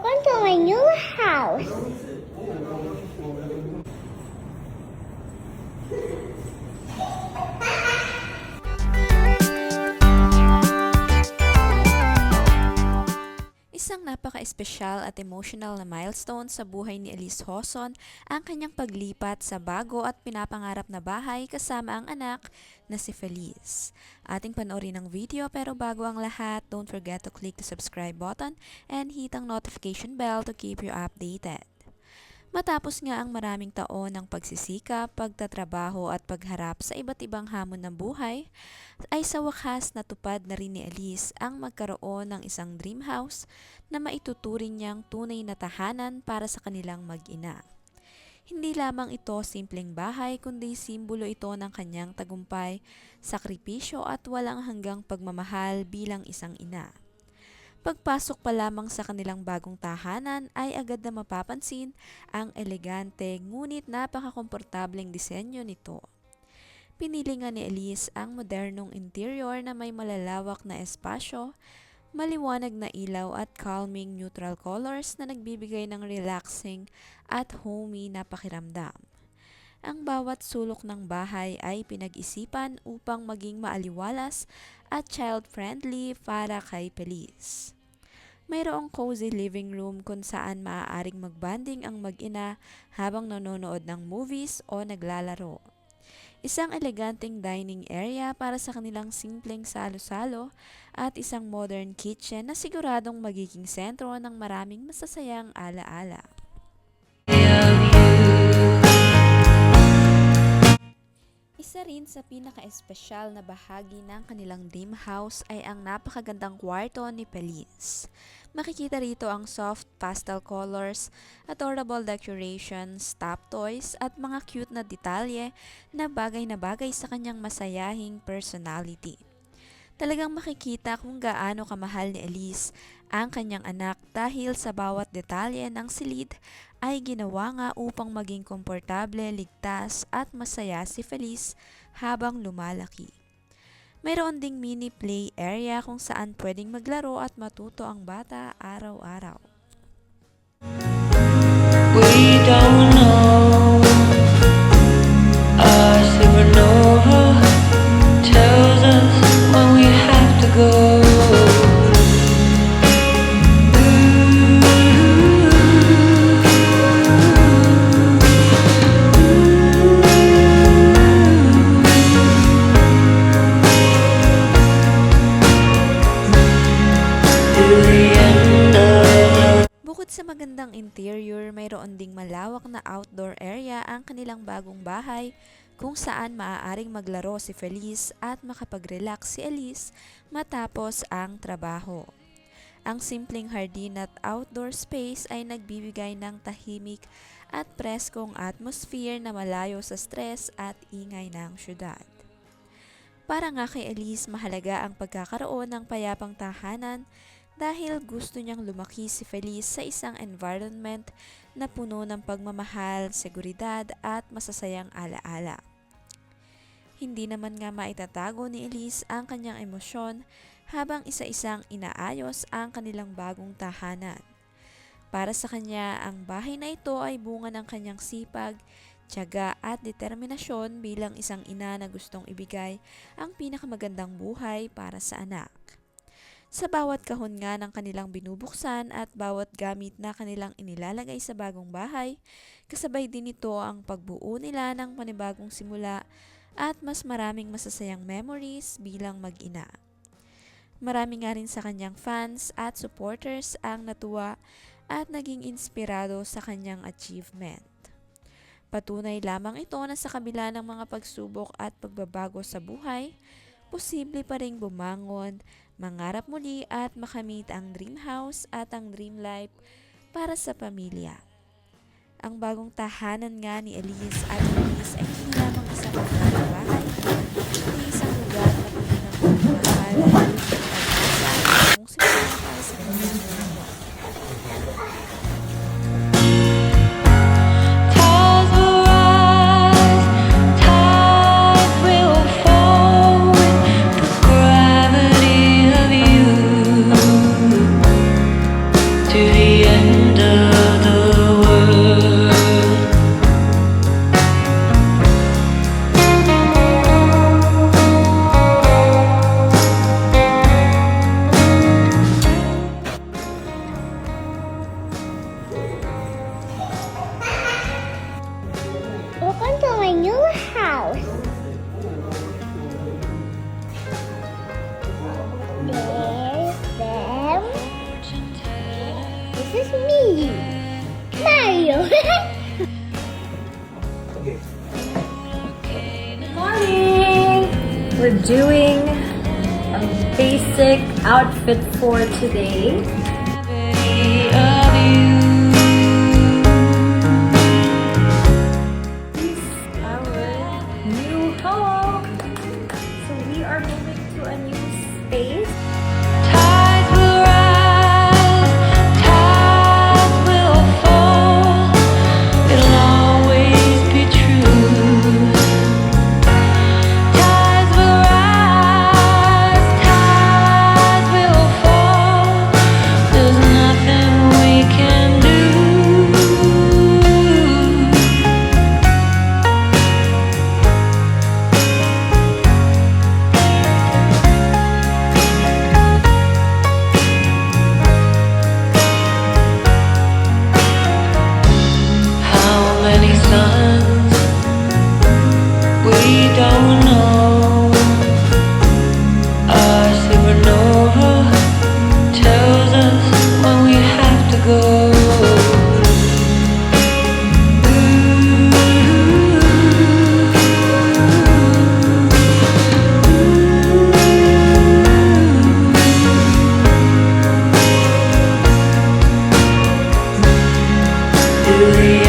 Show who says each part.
Speaker 1: Welcome to my new house.
Speaker 2: Isang napaka-espesyal at emotional na milestone sa buhay ni Elise Hoson ang kanyang paglipat sa bago at pinapangarap na bahay kasama ang anak na si Feliz. Ating panoorin ang video pero bago ang lahat, don't forget to click the subscribe button and hit ang notification bell to keep you updated. Matapos nga ang maraming taon ng pagsisikap, pagtatrabaho at pagharap sa iba't ibang hamon ng buhay, ay sa wakas natupad na rin ni Elise ang magkaroon ng isang dream house na maituturing niyang tunay na tahanan para sa kanilang mag-ina. Hindi lamang ito simpleng bahay kundi simbolo ito ng kanyang tagumpay, sakripisyo at walang hanggang pagmamahal bilang isang ina. Pagpasok pa lamang sa kanilang bagong tahanan ay agad na mapapansin ang elegante ngunit napakakomportableng disenyo nito. Pinili nga ni Elise ang modernong interior na may malalawak na espasyo, maliwanag na ilaw at calming neutral colors na nagbibigay ng relaxing at homey na pakiramdam. Ang bawat sulok ng bahay ay pinag-isipan upang maging maaliwalas at child-friendly para kay Feliz. Mayroong cozy living room kung saan maaaring magbanding ang mag-ina habang nanonood ng movies o naglalaro. Isang eleganteng dining area para sa kanilang simpleng salo-salo at isang modern kitchen na siguradong magiging sentro ng maraming masasayang alaala. Isa rin sa pinaka-espesyal na bahagi ng kanilang dream house ay ang napakagandang kwarto ni Feliz. Makikita rito ang soft pastel colors, adorable decorations, top toys at mga cute na detalye na bagay sa kanyang masayahing personality. Talagang makikita kung gaano kamahal ni Elise ang kanyang anak dahil sa bawat detalye ng silid ay ginawa nga upang maging komportable, ligtas at masaya si Feliz habang lumalaki. Mayroon ding mini play area kung saan pwedeng maglaro at matuto ang bata araw-araw.
Speaker 3: We don't know. Our supernova tells us when we have to go.
Speaker 2: Bukod sa magandang interior, mayroon ding malawak na outdoor area ang kanilang bagong bahay kung saan maaaring maglaro si Feliz at makapag-relax si Elise matapos ang trabaho. Ang simpleng hardin at outdoor space ay nagbibigay ng tahimik at preskong atmosphere na malayo sa stress at ingay ng syudad. Para nga kay Elise, mahalaga ang pagkakaroon ng payapang tahanan dahil gusto niyang lumaki si Feliz sa isang environment na puno ng pagmamahal, seguridad at masasayang alaala. Hindi naman nga maitatago ni Elise ang kanyang emosyon habang isa-isang inaayos ang kanilang bagong tahanan. Para sa kanya, ang bahay na ito ay bunga ng kanyang sipag, tiyaga at determinasyon bilang isang ina na gustong ibigay ang pinakamagandang buhay para sa anak. Sa bawat kahon nga ng kanilang binubuksan at bawat gamit na kanilang inilalagay sa bagong bahay, kasabay din ito ang pagbuo nila ng panibagong simula at mas maraming masasayang memories bilang mag-ina. Marami nga rin sa kanyang fans at supporters ang natuwa at naging inspirado sa kanyang achievement. Patunay lamang ito na sa kabila ng mga pagsubok at pagbabago sa buhay, posible pa ring bumangon, mangarap muli at makamit ang dream house at ang dream life para sa pamilya. Ang bagong tahanan nga ni Elise at Feliz ay hindi lamang isang magandang bahay, kundi isang lugar na puno ng pagmamahal at pag-asa kung simula para sa kanyang buwan.
Speaker 3: Tides will rise, tides will fall with the gravity of you to the end.
Speaker 1: is me, Mario.
Speaker 4: Morning! We're doing a basic outfit for today. This is our new home. So we are moving to a new space.
Speaker 3: Tides will rise, tides will fall. It'll always be true. Tides will rise, tides will fall. There's nothing we can do. How many suns we don't know. Our supernova tells us when we have to go. To the